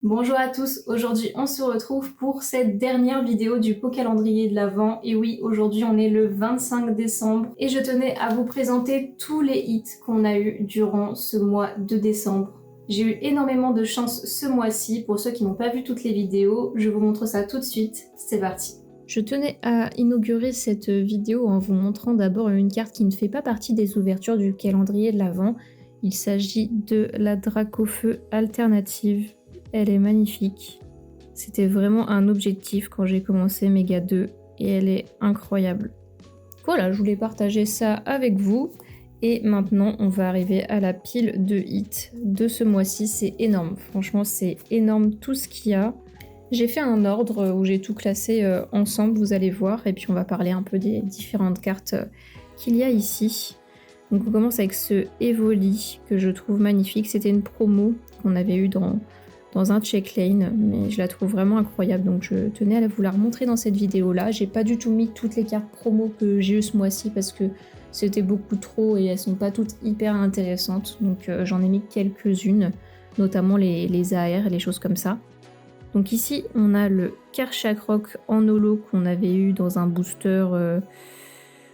Bonjour à tous, aujourd'hui on se retrouve pour cette dernière vidéo du pot calendrier de l'Avent. Et oui, aujourd'hui on est le 25 décembre et je tenais à vous présenter tous les hits qu'on a eu durant ce mois de décembre. J'ai eu énormément de chance ce mois-ci. Pour ceux qui n'ont pas vu toutes les vidéos, je vous montre ça tout de suite. C'est parti. Je tenais à inaugurer cette vidéo en vous montrant d'abord une carte qui ne fait pas partie des ouvertures du calendrier de l'Avent. Il s'agit de la Dracofeu alternative. Elle est magnifique. C'était vraiment un objectif quand j'ai commencé Mega 2 et elle est incroyable. Voilà, je voulais partager ça avec vous. Et maintenant, on va arriver à la pile de hits de ce mois-ci. C'est énorme. Franchement, c'est énorme tout ce qu'il y a. J'ai fait un ordre où j'ai tout classé ensemble, vous allez voir. Et puis, on va parler un peu des différentes cartes qu'il y a ici. Donc, on commence avec ce Evoli que je trouve magnifique. C'était une promo qu'on avait eue dans un check lane, mais je la trouve vraiment incroyable, donc je tenais à vous la remontrer dans cette vidéo là. J'ai pas du tout mis toutes les cartes promo que j'ai eues ce mois-ci parce que c'était beaucoup trop et elles sont pas toutes hyper intéressantes, donc j'en ai mis quelques-unes, notamment les AR et les choses comme ça. Donc ici on a le Karchakrok en holo qu'on avait eu dans un booster,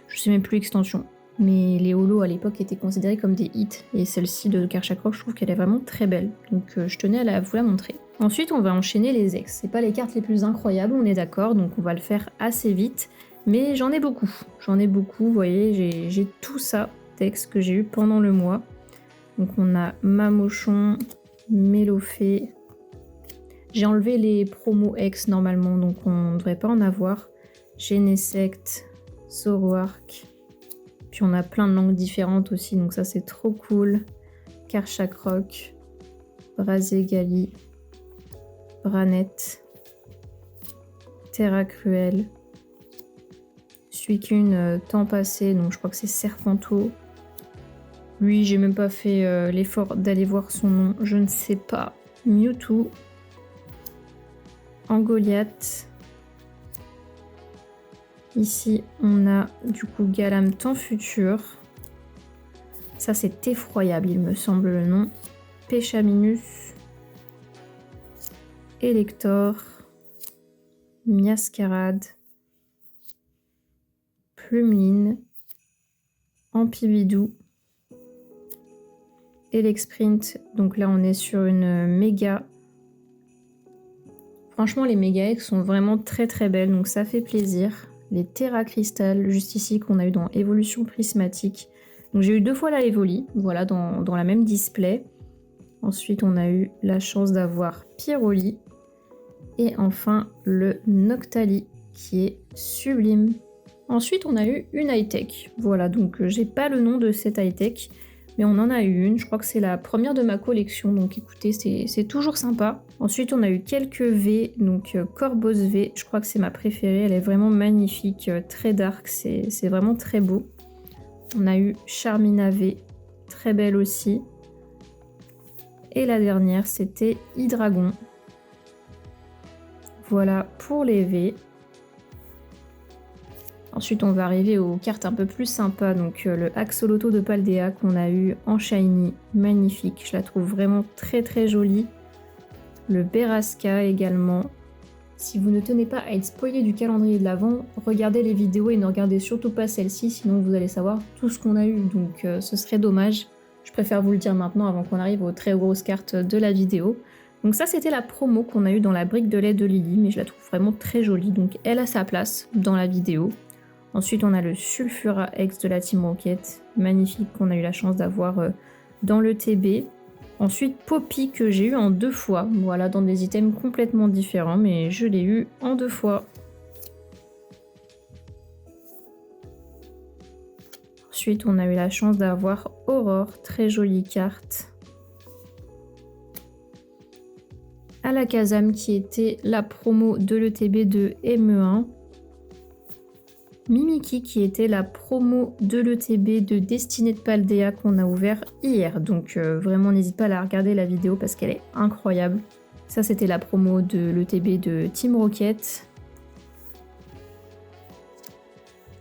je sais même plus l'extension. Mais les holos à l'époque étaient considérés comme des hits, et celle-ci de Karchakrok, je trouve qu'elle est vraiment très belle, donc je tenais à vous la montrer. Ensuite, on va enchaîner les ex. C'est pas les cartes les plus incroyables, on est d'accord, donc on va le faire assez vite, mais j'en ai beaucoup. J'en ai beaucoup, vous voyez, j'ai tout ça d'ex que j'ai eu pendant le mois. Donc on a Mamochon, Mélofée. J'ai enlevé les promos ex normalement, donc on ne devrait pas en avoir. Genesect, Zoroark. Puis on a plein de langues différentes aussi, donc ça c'est trop cool. Karchakrok, Brazegali, Branet, Terra Cruel, Suicune temps passé, donc je crois que c'est Serpenteau. Lui, j'ai même pas fait l'effort d'aller voir son nom, je ne sais pas. Mewtwo, Angoliath. Ici, on a du coup Galam temps futur. Ça, c'est effroyable, il me semble le nom. Péchaminus, Elector, Miascarade, Plumeline, Ampibidou, Elexprint. Donc là, on est sur une méga. Franchement, les méga X sont vraiment très très belles, donc ça fait plaisir. Les Terra Crystal, juste ici, qu'on a eu dans Évolution Prismatique. Donc j'ai eu 2 fois la Evoli, voilà, dans la même display. Ensuite, on a eu la chance d'avoir Pyroli. Et enfin, le Noctali, qui est sublime. Ensuite, on a eu une high-tech. Voilà, donc j'ai pas le nom de cette high-tech, mais on en a eu une. Je crois que c'est la première de ma collection, donc écoutez, c'est toujours sympa. Ensuite, on a eu quelques V, donc Corvos V, je crois que c'est ma préférée. Elle est vraiment magnifique, très dark, c'est vraiment très beau. On a eu Charmina V, très belle aussi. Et la dernière, c'était Hydreigon. Voilà pour les V. Ensuite, on va arriver aux cartes un peu plus sympas. Donc, le Axolotl de Paldea qu'on a eu en shiny, magnifique. Je la trouve vraiment très très jolie. Le Beraska également. Si vous ne tenez pas à être spoilé du calendrier de l'Avent, regardez les vidéos et ne regardez surtout pas celle-ci, sinon vous allez savoir tout ce qu'on a eu. Donc, ce serait dommage. Je préfère vous le dire maintenant avant qu'on arrive aux très grosses cartes de la vidéo. Donc ça, c'était la promo qu'on a eue dans la brique de lait de Lily, mais je la trouve vraiment très jolie. Donc, elle a sa place dans la vidéo. Ensuite, on a le Sulfura X de la Team Rocket, magnifique, qu'on a eu la chance d'avoir dans le TB. Ensuite, Poppy, que j'ai eu en 2 fois, voilà, dans des items complètement différents, mais je l'ai eu en 2 fois. Ensuite, on a eu la chance d'avoir Aurore, très jolie carte. Alakazam, qui était la promo de l'ETB de ME1. Mimikyu qui était la promo de l'ETB de Destinée de Paldea qu'on a ouvert hier. Donc vraiment n'hésite pas à la regarder la vidéo parce qu'elle est incroyable. Ça c'était la promo de l'ETB de Team Rocket.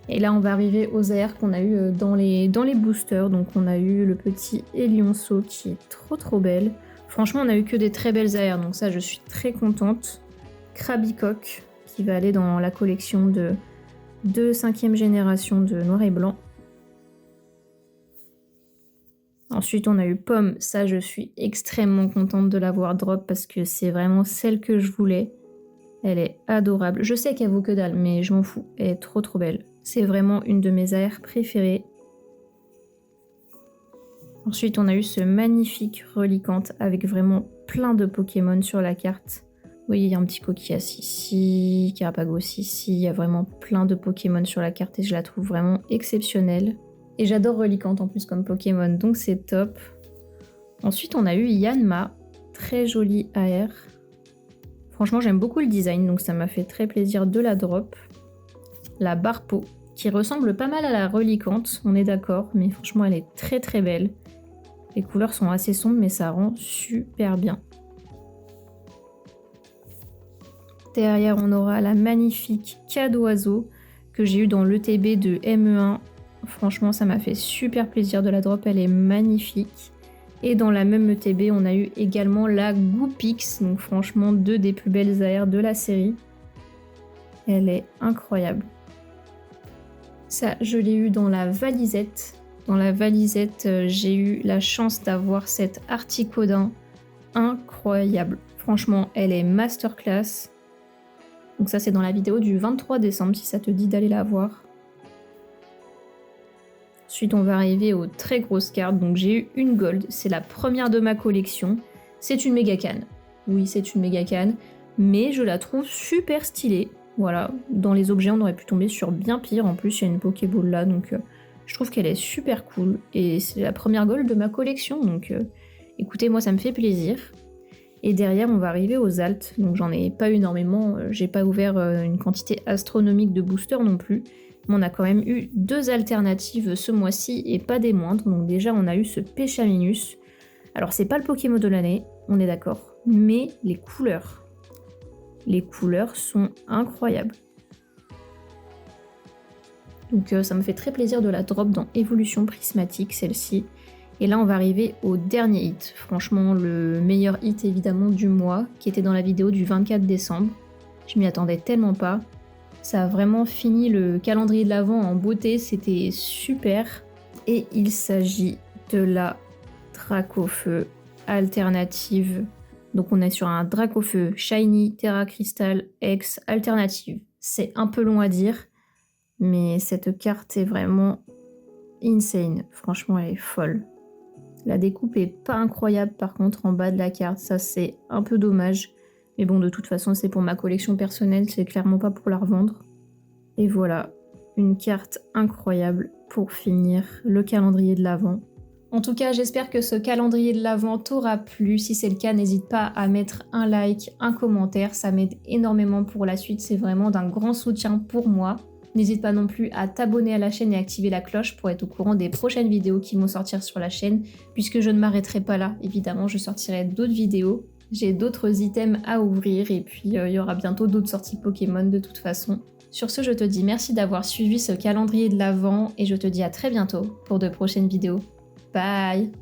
Et là on va arriver aux AR qu'on a eu dans les boosters. Donc on a eu le petit Elionceau qui est trop belle. Franchement, on a eu que des très belles AR, donc ça, je suis très contente. Krabicoque, qui va aller dans la collection de 5e génération de noir et blanc. Ensuite, on a eu Pomme. Ça, je suis extrêmement contente de l'avoir drop parce que c'est vraiment celle que je voulais. Elle est adorable. Je sais qu'elle vaut que dalle, mais je m'en fous. Elle est trop trop belle. C'est vraiment une de mes AR préférées. Ensuite, on a eu ce magnifique reliquante avec vraiment plein de Pokémon sur la carte. Vous voyez, il y a un petit coquillage ici, Carapagos ici. Il y a vraiment plein de Pokémon sur la carte et je la trouve vraiment exceptionnelle. Et j'adore Reliquante en plus comme Pokémon, donc c'est top. Ensuite, on a eu Yanma, très jolie AR. Franchement, j'aime beaucoup le design, donc ça m'a fait très plaisir de la drop. La Barpo, qui ressemble pas mal à la Reliquante, on est d'accord, mais franchement, elle est très très belle. Les couleurs sont assez sombres, mais ça rend super bien. Derrière, on aura la magnifique Cadoiseau que j'ai eu dans l'ETB de ME1. Franchement, ça m'a fait super plaisir de la drop, elle est magnifique. Et dans la même ETB, on a eu également la Goopix, donc franchement, 2 des plus belles AR de la série. Elle est incroyable. Ça, je l'ai eu dans la valisette. Dans la valisette, j'ai eu la chance d'avoir cette Articodin incroyable. Franchement, elle est masterclass. Donc ça, c'est dans la vidéo du 23 décembre, si ça te dit d'aller la voir. Ensuite, on va arriver aux très grosses cartes. Donc j'ai eu une gold, c'est la première de ma collection. C'est une méga canne. Oui, c'est une méga canne, mais je la trouve super stylée. Voilà, dans les objets, on aurait pu tomber sur bien pire. En plus, il y a une Pokéball là, donc je trouve qu'elle est super cool. Et c'est la première gold de ma collection, donc écoutez, moi, ça me fait plaisir. Et derrière, on va arriver aux alts. Donc j'en ai pas énormément, j'ai pas ouvert une quantité astronomique de boosters non plus. Mais on a quand même eu 2 alternatives ce mois-ci et pas des moindres. Donc déjà, on a eu ce Péchaminus. Alors c'est pas le Pokémon de l'année, on est d'accord. Mais les couleurs sont incroyables. Donc ça me fait très plaisir de la drop dans Évolution Prismatique, celle-ci. Et là, on va arriver au dernier hit. Franchement, le meilleur hit évidemment du mois, qui était dans la vidéo du 24 décembre. Je m'y attendais tellement pas. Ça a vraiment fini le calendrier de l'Avent en beauté, c'était super. Et il s'agit de la Dracofeu alternative. Donc on est sur un Dracofeu Shiny Terra Crystal X alternative. C'est un peu long à dire, mais cette carte est vraiment insane. Franchement, elle est folle. La découpe est pas incroyable par contre en bas de la carte, ça c'est un peu dommage. Mais bon, de toute façon, c'est pour ma collection personnelle, c'est clairement pas pour la revendre. Et voilà, une carte incroyable pour finir le calendrier de l'Avent. En tout cas, j'espère que ce calendrier de l'Avent t'aura plu. Si c'est le cas, n'hésite pas à mettre un like, un commentaire, ça m'aide énormément pour la suite, c'est vraiment d'un grand soutien pour moi. N'hésite pas non plus à t'abonner à la chaîne et activer la cloche pour être au courant des prochaines vidéos qui vont sortir sur la chaîne, puisque je ne m'arrêterai pas là, évidemment, je sortirai d'autres vidéos. J'ai d'autres items à ouvrir et puis il y aura bientôt d'autres sorties Pokémon de toute façon. Sur ce, je te dis merci d'avoir suivi ce calendrier de l'Avent et je te dis à très bientôt pour de prochaines vidéos. Bye!